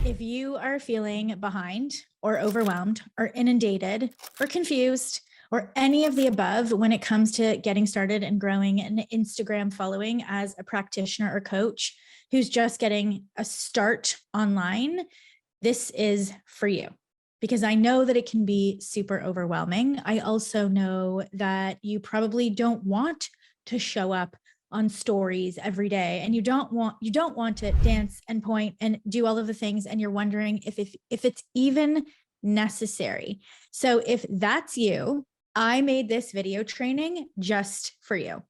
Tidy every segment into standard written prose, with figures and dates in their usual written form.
If you are feeling behind or overwhelmed or inundated or confused or any of the above when it comes to getting started and growing an Instagram following as a practitioner or coach who's just getting a start online, this is for you. Because I know that it can be super overwhelming. I also know that you probably don't want to show up on stories every day, and you don't want to dance and point and do all of the things, and you're wondering if it's even necessary. So if that's you, I made this video training just for you.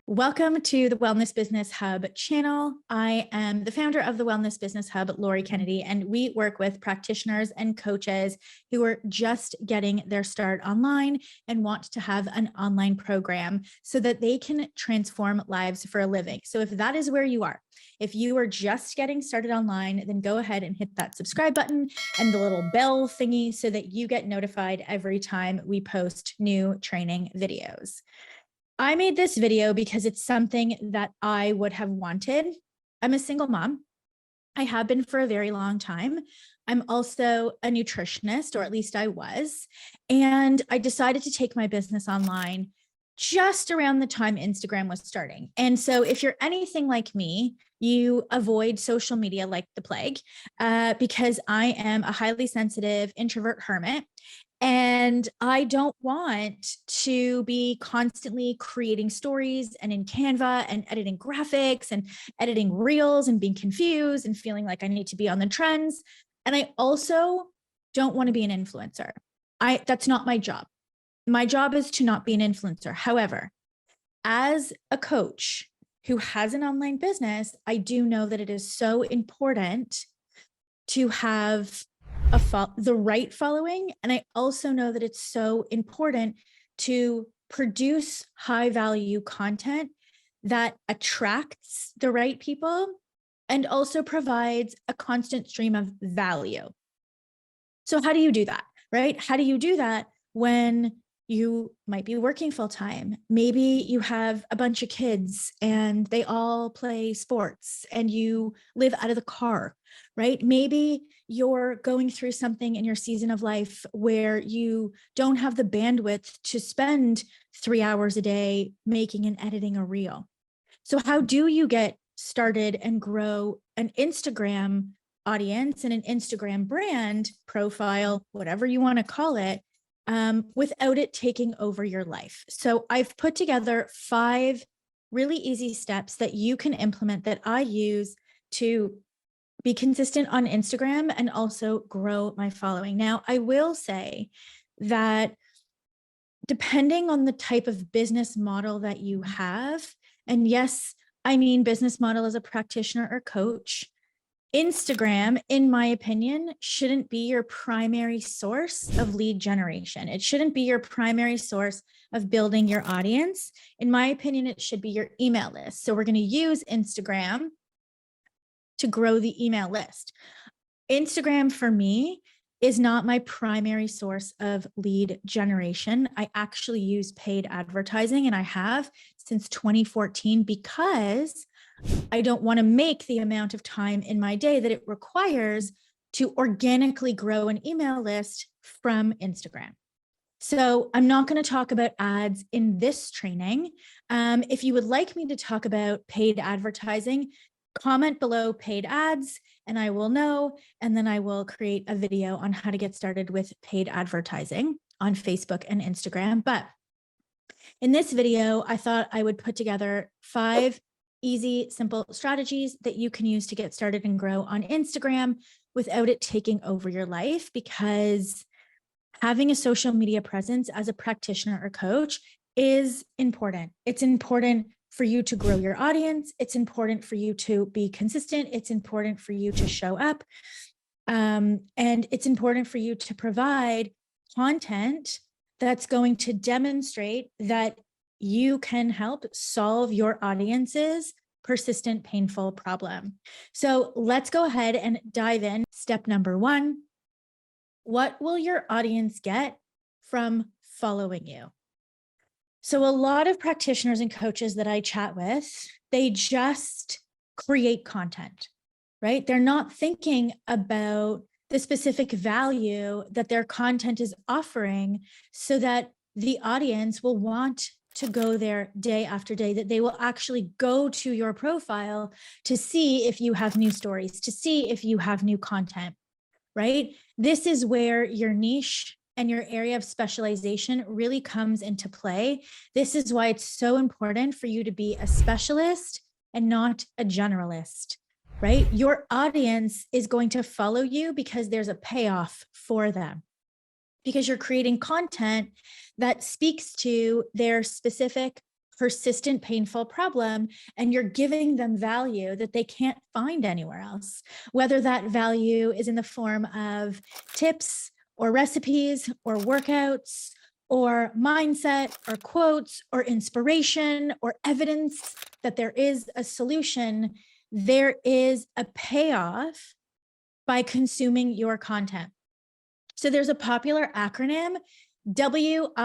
Welcome to the Wellness Business Hub channel. I am the founder of the Wellness Business Hub, Lori Kennedy, and we work with practitioners and coaches who are just getting their start online and want to have an online program so that they can transform lives for a living. So if that is where you are, if you are just getting started online, then go ahead and hit that subscribe button and the little bell thingy so that you get notified every time we post new training videos. I made this video because it's something that I would have wanted. I'm a single mom. I have been for a very long time. I'm also a nutritionist, or at least I was. And I decided to take my business online just around the time Instagram was starting. And so if you're anything like me, you avoid social media like the plague because I am a highly sensitive introvert hermit. And I don't want to be constantly creating stories and in Canva and editing graphics and editing reels and being confused and feeling like I need to be on the trends. And I also don't want to be an influencer. That's not my job. My job is to not be an influencer. However, as a coach who has an online business, I do know that it is so important to have the right following. And I also know that it's so important to produce high value content that attracts the right people and also provides a constant stream of value. So how do you do that, right? How do you do that when you might be working full time? Maybe you have a bunch of kids and they all play sports and you live out of the car, right? Maybe you're going through something in your season of life where you don't have the bandwidth to spend 3 hours a day making and editing a reel. So how do you get started and grow an Instagram audience and an Instagram brand profile, whatever you want to call it, without it taking over your life? So I've put together 5 really easy steps that you can implement that I use to be consistent on Instagram and also grow my following. Now, I will say that depending on the type of business model that you have, and yes, I mean business model as a practitioner or coach, Instagram, in my opinion, shouldn't be your primary source of lead generation. It shouldn't be your primary source of building your audience. In my opinion, it should be your email list. So we're going to use Instagram to grow the email list. Instagram for me is not my primary source of lead generation. I actually use paid advertising, and I have since 2014 because I don't want to make the amount of time in my day that it requires to organically grow an email list from Instagram. So I'm not going to talk about ads in this training. If you would like me to talk about paid advertising, comment below paid ads and I will know, and then I will create a video on how to get started with paid advertising on Facebook and Instagram. But in this video, I thought I would put together 5 easy, simple strategies that you can use to get started and grow on Instagram without it taking over your life, because having a social media presence as a practitioner or coach is important. It's important for you to grow your audience. It's important for you to be consistent. It's important for you to show up. And it's important for you to provide content that's going to demonstrate that you can help solve your audience's persistent, painful problem. So let's go ahead and dive in. Step number 1, what will your audience get from following you? So a lot of practitioners and coaches that I chat with, they just create content, right? They're not thinking about the specific value that their content is offering so that the audience will want to go there day after day, that they will actually go to your profile to see if you have new stories, to see if you have new content, right? This is where your niche and your area of specialization really comes into play. This is why it's so important for you to be a specialist and not a generalist, right? Your audience is going to follow you because there's a payoff for them, because you're creating content that speaks to their specific, persistent, painful problem, and you're giving them value that they can't find anywhere else, whether that value is in the form of tips or recipes or workouts or mindset or quotes or inspiration or evidence that there is a solution. There is a payoff by consuming your content. So there's a popular acronym, WIIFT.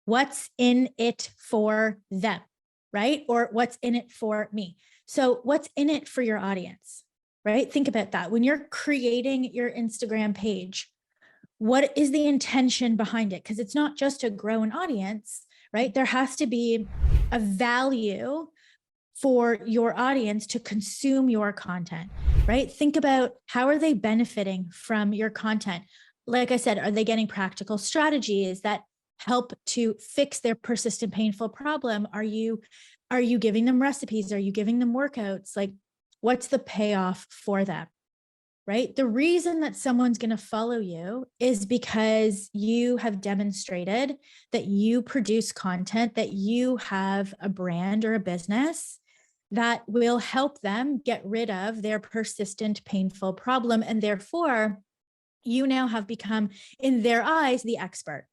What's in it for them, right? Or what's in it for me? So what's in it for your audience, right? Think about that. When you're creating your Instagram page, what is the intention behind it? Because it's not just to grow an audience, right? There has to be a value for your audience to consume your content, right? Think about how are they benefiting from your content? Like I said, are they getting practical strategies that help to fix their persistent, painful problem? Are you giving them recipes? Are you giving them workouts? Like, what's the payoff for them, right? The reason that someone's going to follow you is because you have demonstrated that you produce content, that you have a brand or a business that will help them get rid of their persistent, painful problem. And therefore, you now have become, in their eyes, the expert.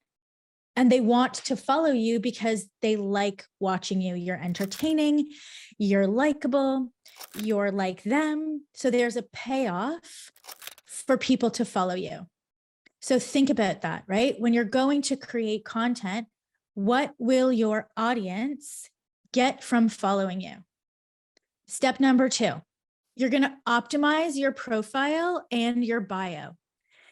And they want to follow you because they like watching you. You're entertaining, you're likable, you're like them. So there's a payoff for people to follow you. So think about that, right? When you're going to create content, what will your audience get from following you? Step number 2, you're going to optimize your profile and your bio.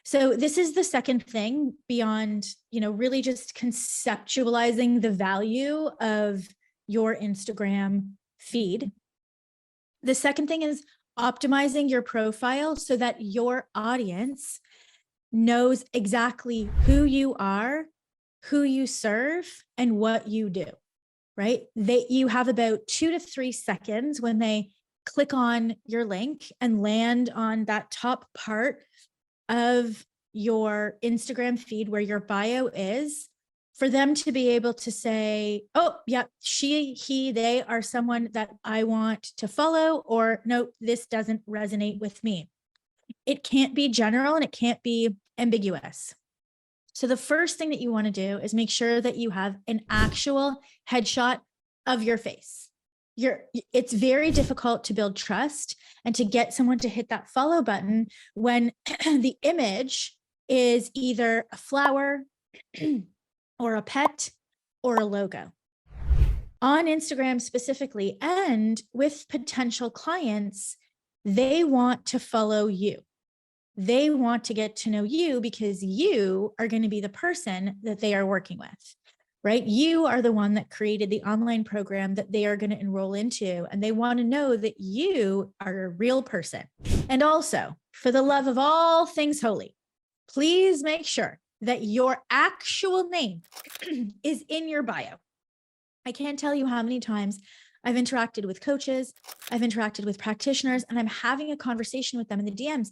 So this is the second thing beyond, really just conceptualizing the value of your Instagram feed. The second thing is optimizing your profile so that your audience knows exactly who you are, who you serve, and what you do. Right? You have about 2 to 3 seconds when they click on your link and land on that top part of your Instagram feed where your bio is, for them to be able to say, oh, yeah, they are someone that I want to follow, or no, this doesn't resonate with me. It can't be general and it can't be ambiguous. So the first thing that you want to do is make sure that you have an actual headshot of your face. It's very difficult to build trust and to get someone to hit that follow button when the image is either a flower or a pet or a logo. On Instagram specifically, and with potential clients, they want to follow you. They want to get to know you because you are going to be the person that they are working with, right? You are the one that created the online program that they are going to enroll into, and they want to know that you are a real person. And also, for the love of all things holy, please make sure that your actual name is in your bio. I can't tell you how many times I've interacted with coaches, I've interacted with practitioners, and I'm having a conversation with them in the DMs.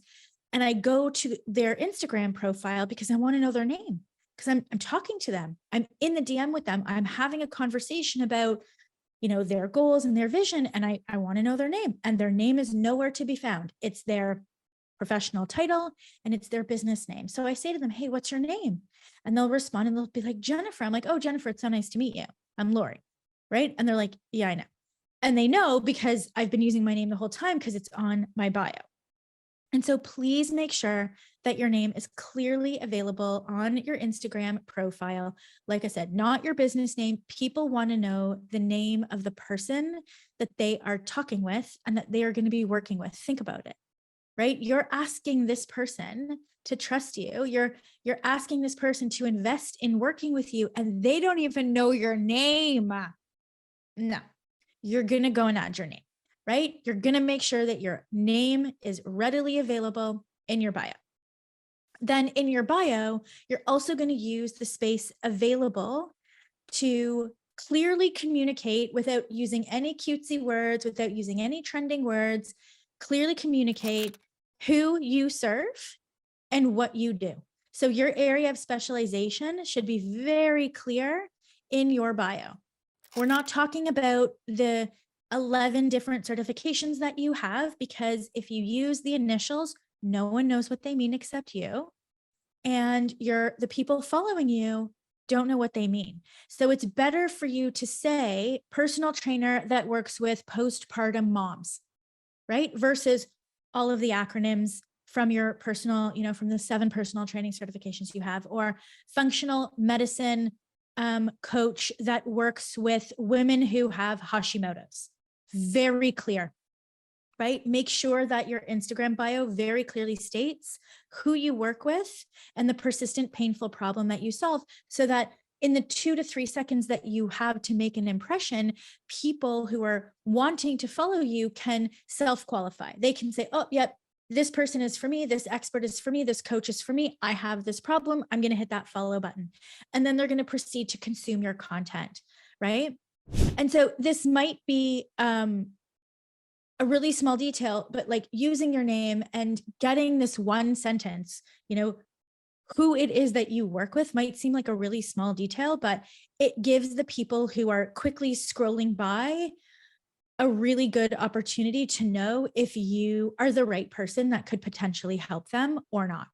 And I go to their Instagram profile because I want to know their name, because I'm talking to them. I'm in the DM with them. I'm having a conversation about, their goals and their vision. And I want to know their name, and their name is nowhere to be found. It's their professional title and it's their business name. So I say to them, hey, what's your name? And they'll respond and they'll be like, Jennifer. I'm like, oh, Jennifer, it's so nice to meet you. I'm Lori. Right. And they're like, yeah, I know. And they know because I've been using my name the whole time because it's on my bio. And so please make sure that your name is clearly available on your Instagram profile. Like I said, not your business name. People want to know the name of the person that they are talking with and that they are going to be working with. Think about it, right? You're asking this person to trust you. You're asking this person to invest in working with you, and they don't even know your name. No, you're going to go and add your name, right? You're going to make sure that your name is readily available in your bio. Then in your bio, you're also going to use the space available to clearly communicate without using any cutesy words, without using any trending words, clearly communicate who you serve and what you do. So your area of specialization should be very clear in your bio. We're not talking about the 11 different certifications that you have, because if you use the initials, no one knows what they mean except you. And the people following you don't know what they mean. So it's better for you to say personal trainer that works with postpartum moms, right? Versus all of the acronyms from your personal, from the 7 personal training certifications you have, or functional medicine coach that works with women who have Hashimoto's. Very clear, right? Make sure that your Instagram bio very clearly states who you work with and the persistent, painful problem that you solve, so that in the 2 to 3 seconds that you have to make an impression, people who are wanting to follow you can self-qualify. They can say, oh, yep, this person is for me, this expert is for me, this coach is for me, I have this problem, I'm going to hit that follow button. And then they're going to proceed to consume your content, right? And so this might be a really small detail, but like using your name and getting this one sentence, who it is that you work with might seem like a really small detail, but it gives the people who are quickly scrolling by a really good opportunity to know if you are the right person that could potentially help them or not.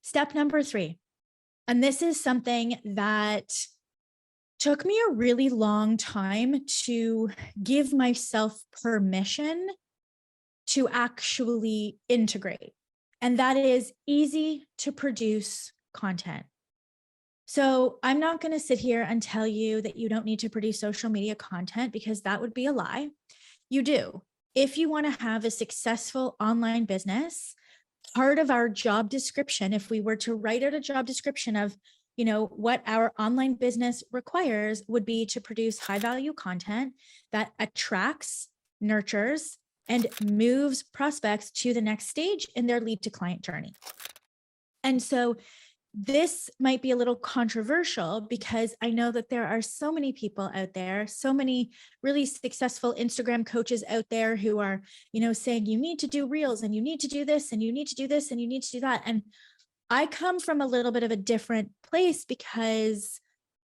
Step number 3, and this is something that took me a really long time to give myself permission to actually integrate. And that is easy to produce content. So I'm not going to sit here and tell you that you don't need to produce social media content, because that would be a lie. You do. If you want to have a successful online business, part of our job description, if we were to write out a job description of what our online business requires, would be to produce high value content that attracts, nurtures, and moves prospects to the next stage in their lead to client journey. And so this might be a little controversial, because I know that there are so many people out there, so many really successful Instagram coaches out there who are, saying you need to do reels and you need to do this and you need to do this and you need to do that. And I come from a little bit of a different place, because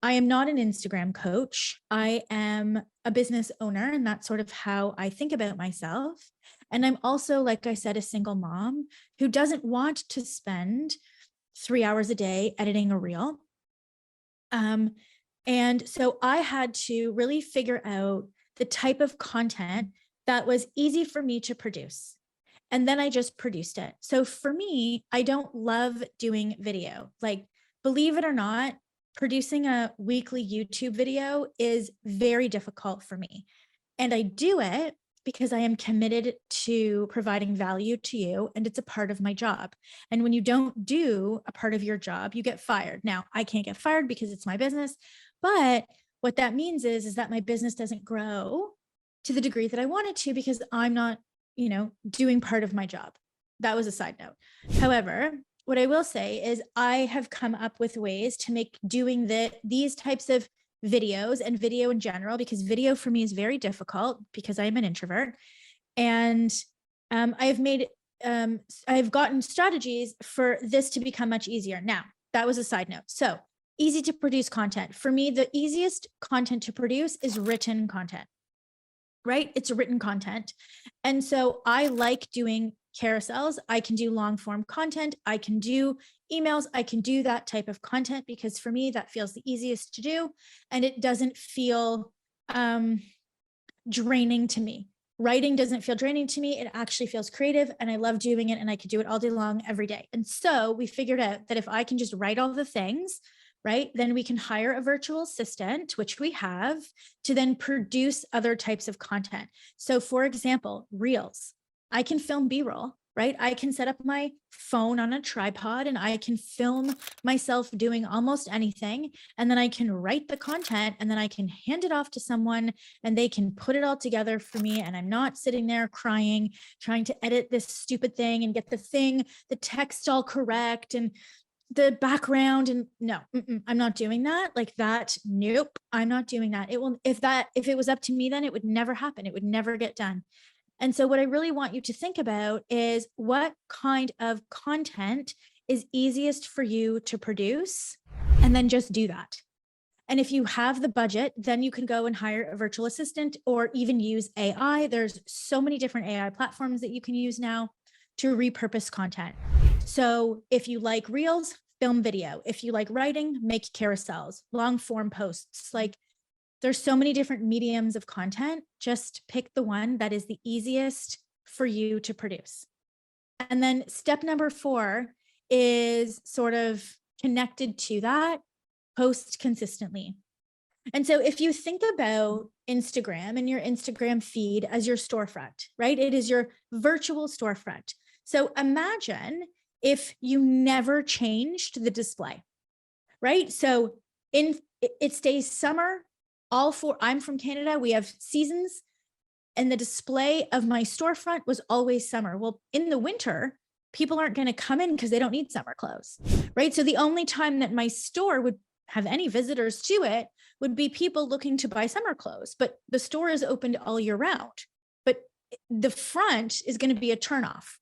I am not an Instagram coach. I am a business owner, and that's sort of how I think about myself. And I'm also, like I said, a single mom who doesn't want to spend 3 hours a day editing a reel. And so I had to really figure out the type of content that was easy for me to produce. And then I just produced it. So for me, I don't love doing video. Like, believe it or not, producing a weekly YouTube video is very difficult for me. And I do it because I am committed to providing value to you, and it's a part of my job. And when you don't do a part of your job, you get fired. Now, I can't get fired because it's my business, but what that means is that my business doesn't grow to the degree that I want it to, because I'm not, doing part of my job. That was a side note. However, what I will say is I have come up with ways to make doing these types of videos and video in general, because video for me is very difficult because I am an introvert. And I've gotten strategies for this to become much easier. Now, that was a side note. So easy to produce content. For me, the easiest content to produce is written content, right? It's written content. And so I like doing carousels. I can do long form content. I can do emails. I can do that type of content, because for me, that feels the easiest to do. And it doesn't feel draining to me. Writing doesn't feel draining to me. It actually feels creative and I love doing it and I could do it all day long every day. And so we figured out that if I can just write all the things, right, then we can hire a virtual assistant, which we have, to then produce other types of content. So for example, reels, I can film B-roll, right? I can set up my phone on a tripod and I can film myself doing almost anything. And then I can write the content and then I can hand it off to someone and they can put it all together for me. And I'm not sitting there crying, trying to edit this stupid thing and get the text all correct and the background. And no, I'm not doing that like that. Nope, I'm not doing that. If it was up to me, then it would never happen. It would never get done. And so what I really want you to think about is what kind of content is easiest for you to produce, and then just do that. And if you have the budget, then you can go and hire a virtual assistant or even use AI. There's so many different AI platforms that you can use now to repurpose content. So if you like reels, film video. If you like writing, make carousels, long form posts. Like there's so many different mediums of content. Just pick the one that is the easiest for you to produce. And then step number 4 is sort of connected to that: post consistently. And so if you think about Instagram and your Instagram feed as your storefront, right? It is your virtual storefront. So imagine if you never changed the display, right? So it stays summer. I'm from Canada. We have seasons, and the display of my storefront was always summer. Well, in the winter, people aren't going to come in because they don't need summer clothes, right? So the only time that my store would have any visitors to it would be people looking to buy summer clothes, but the store is opened all year round. But the front is going to be a turnoff.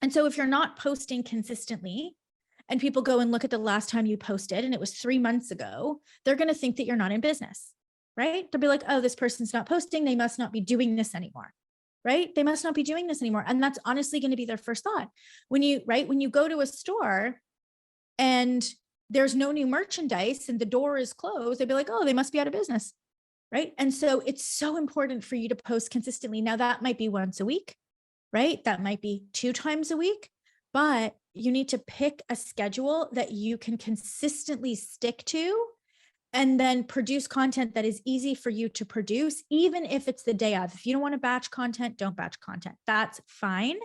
And so if you're not posting consistently and people go and look at the last time you posted and it was 3 months ago, they're going to think that you're not in business, right? They'll be like, oh, this person's not posting. They must not be doing this anymore, right? They must not be doing this anymore. And that's honestly going to be their first thought. When you go to a store and there's no new merchandise and the door is closed, they'd be like, oh, they must be out of business, right? And so it's so important for you to post consistently. Now that might be once a week, right? That might be 2 times a week, but you need to pick a schedule that you can consistently stick to and then produce content that is easy for you to produce, even if it's the day of. If you don't want to batch content, don't batch content. That's fine.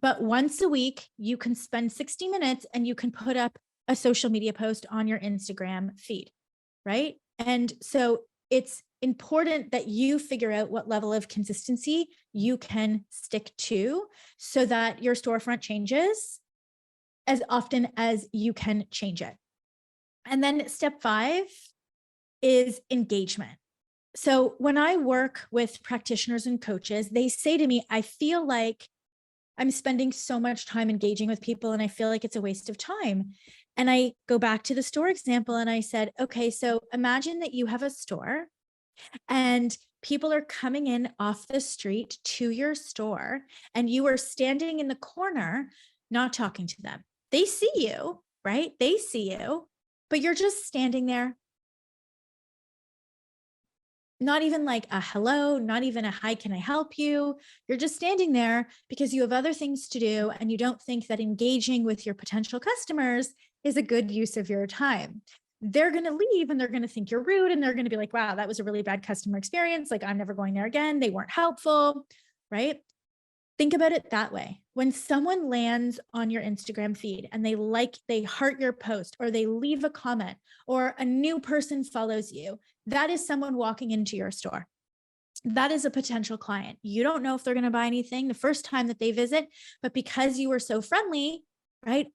But once a week, you can spend 60 minutes and you can put up a social media post on your Instagram feed, right? And so it's important that you figure out what level of consistency you can stick to so that your storefront changes as often as you can change it. And then step 5 is engagement. So when I work with practitioners and coaches, they say to me, I feel like I'm spending so much time engaging with people and I feel like it's a waste of time. And I go back to the store example and I said, okay, so imagine that you have a store and people are coming in off the street to your store and you are standing in the corner, not talking to them. They see you, right? They see you, but you're just standing there. Not even like a hello, not even a hi, can I help you? You're just standing there because you have other things to do and you don't think that engaging with your potential customers is a good use of your time. They're going to leave and they're going to think you're rude and they're going to be like, wow, that was a really bad customer experience. Like, I'm never going there again. They weren't helpful, right? Think about it that way. When someone lands on your Instagram feed and they heart your post or they leave a comment or a new person follows you, that is someone walking into your store. That is a potential client. You don't know if they're going to buy anything the first time that they visit, but because you were so friendly, right?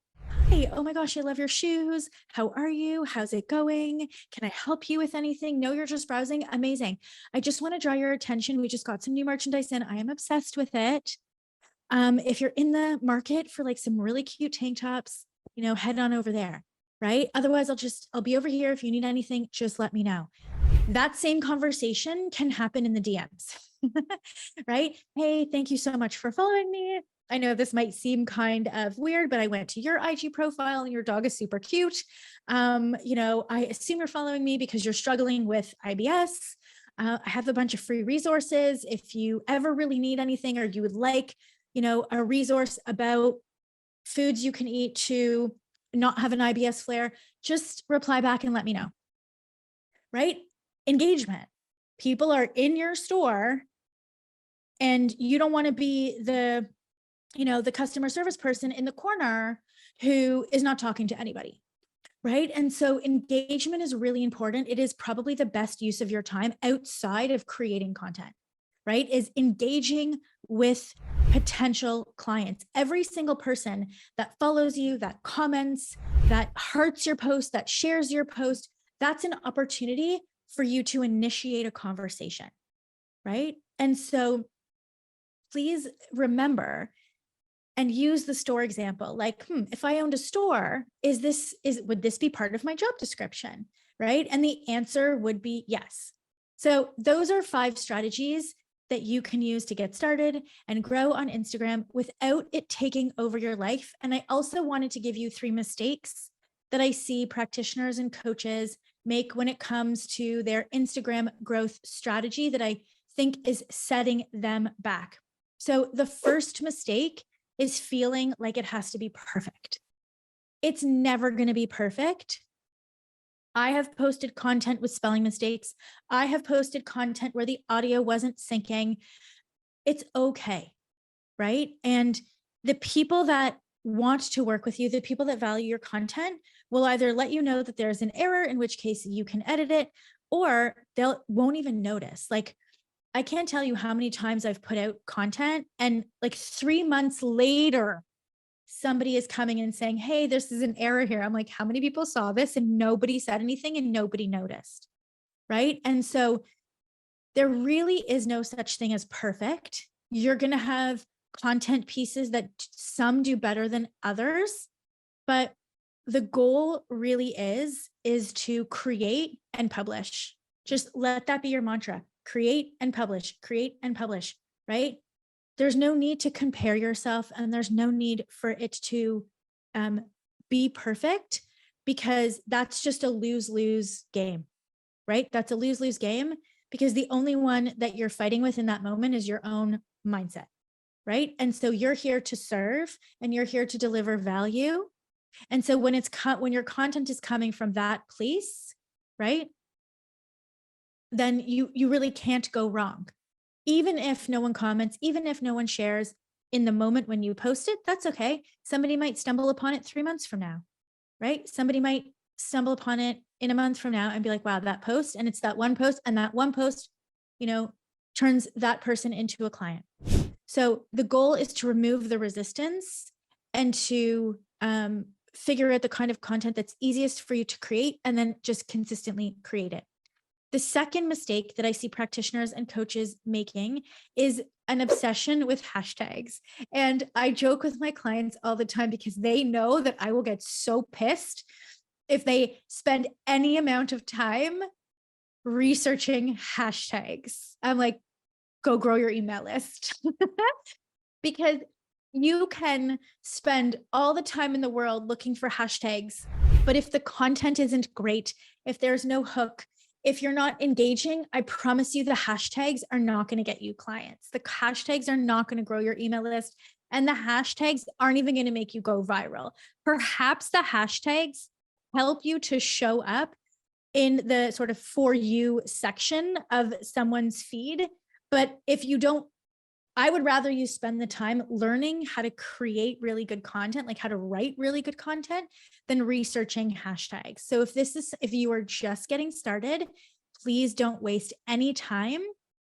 Hi, oh my gosh, I love your shoes. How are you? How's it going? Can I help you with anything? No, you're just browsing. Amazing. I just want to draw your attention. We just got some new merchandise in. I am obsessed with it. If you're in the market for like some really cute tank tops, head on over there, right? Otherwise, I'll be over here. If you need anything, just let me know. That same conversation can happen in the DMs, right? Hey, thank you so much for following me. I know this might seem kind of weird, but I went to your IG profile and your dog is super cute. I assume you're following me because you're struggling with IBS. I have a bunch of free resources. If you ever really need anything, or you would like, a resource about foods you can eat to not have an IBS flare, just reply back and let me know, right? Engagement. People are in your store and you don't want to be the customer service person in the corner who is not talking to anybody. Right. And so engagement is really important. It is probably the best use of your time outside of creating content, right? Is engaging with potential clients. Every single person that follows you, that comments, that hearts your post, that shares your post, that's an opportunity for you to initiate a conversation, right? And so please remember and use the store example. Like, if I owned a store, would this be part of my job description? Right. And the answer would be yes. So those are 5 strategies that you can use to get started and grow on Instagram without it taking over your life. And I also wanted to give you 3 mistakes that I see practitioners and coaches make when it comes to their Instagram growth strategy that I think is setting them back. So the first mistake is feeling like it has to be perfect. It's never going to be perfect. I have posted content with spelling mistakes. I have posted content where the audio wasn't syncing. It's okay, right? And the people that want to work with you, the people that value your content, will either let you know that there's an error, in which case you can edit it, or won't even notice. Like, I can't tell you how many times I've put out content and like 3 months later, somebody is coming and saying, hey, this is an error here. I'm like, how many people saw this? And nobody said anything and nobody noticed. Right. And so there really is no such thing as perfect. You're going to have content pieces that some do better than others, but the goal really is to create and publish. Just let that be your mantra. Create and publish, right? There's no need to compare yourself, and there's no need for it to be perfect, because that's just a lose-lose game, right? That's a lose-lose game, because the only one that you're fighting with in that moment is your own mindset, right? And so you're here to serve and you're here to deliver value. And so when your content is coming from that place, right, then you really can't go wrong. Even if no one comments, even if no one shares in the moment when you post it, that's okay. Somebody might stumble upon it 3 months from now, right? Somebody might stumble upon it in a month from now and be like, wow, that post, and it's that one post, and that one post, turns that person into a client. So the goal is to remove the resistance and to figure out the kind of content that's easiest for you to create, and then just consistently create it. The second mistake that I see practitioners and coaches making is an obsession with hashtags. And I joke with my clients all the time, because they know that I will get so pissed if they spend any amount of time researching hashtags. I'm like, go grow your email list. Because you can spend all the time in the world looking for hashtags, but if the content isn't great, if there's no hook, if you're not engaging, I promise you the hashtags are not going to get you clients. The hashtags are not going to grow your email list, and the hashtags aren't even going to make you go viral. Perhaps the hashtags help you to show up in the sort of for you section of someone's feed. But if you don't, I would rather you spend the time learning how to create really good content, like how to write really good content, than researching hashtags. So if you are just getting started, please don't waste any time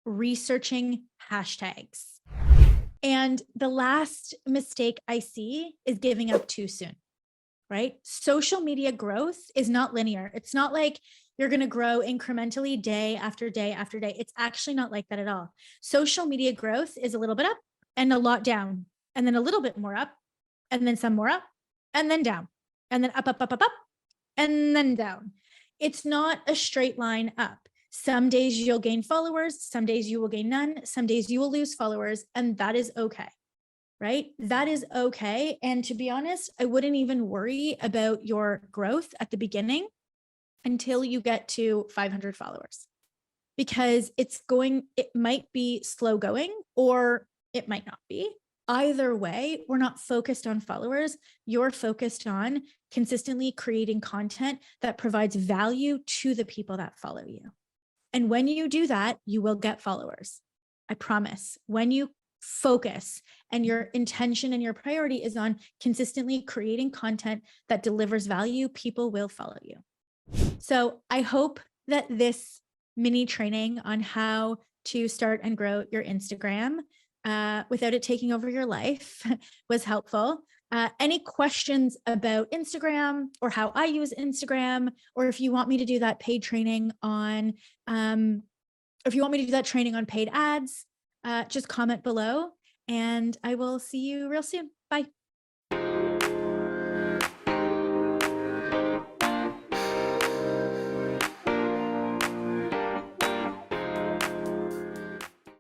researching hashtags. And the last mistake I see is giving up too soon, right? Social media growth is not linear. It's not like you're going to grow incrementally day after day after day. It's actually not like that at all. Social media growth is a little bit up and a lot down, and then a little bit more up, and then some more up, and then down, and then up, up, up, up, up, and then down. It's not a straight line up. Some days you'll gain followers, some days you will gain none, some days you will lose followers, and that is okay. Right? That is okay. And to be honest, I wouldn't even worry about your growth at the beginning until you get to 500 followers. because it might be slow going or it might not be. Either way, we're not focused on followers. You're focused on consistently creating content that provides value to the people that follow you. And when you do that, you will get followers. I promise. When you focus and your intention and your priority is on consistently creating content that delivers value, people will follow you. So I hope that this mini training on how to start and grow your Instagram without it taking over your life was helpful. Any questions about Instagram or how I use Instagram, or if you want me to do that paid training on, if you want me to do that training on paid ads, just comment below and I will see you real soon. Bye.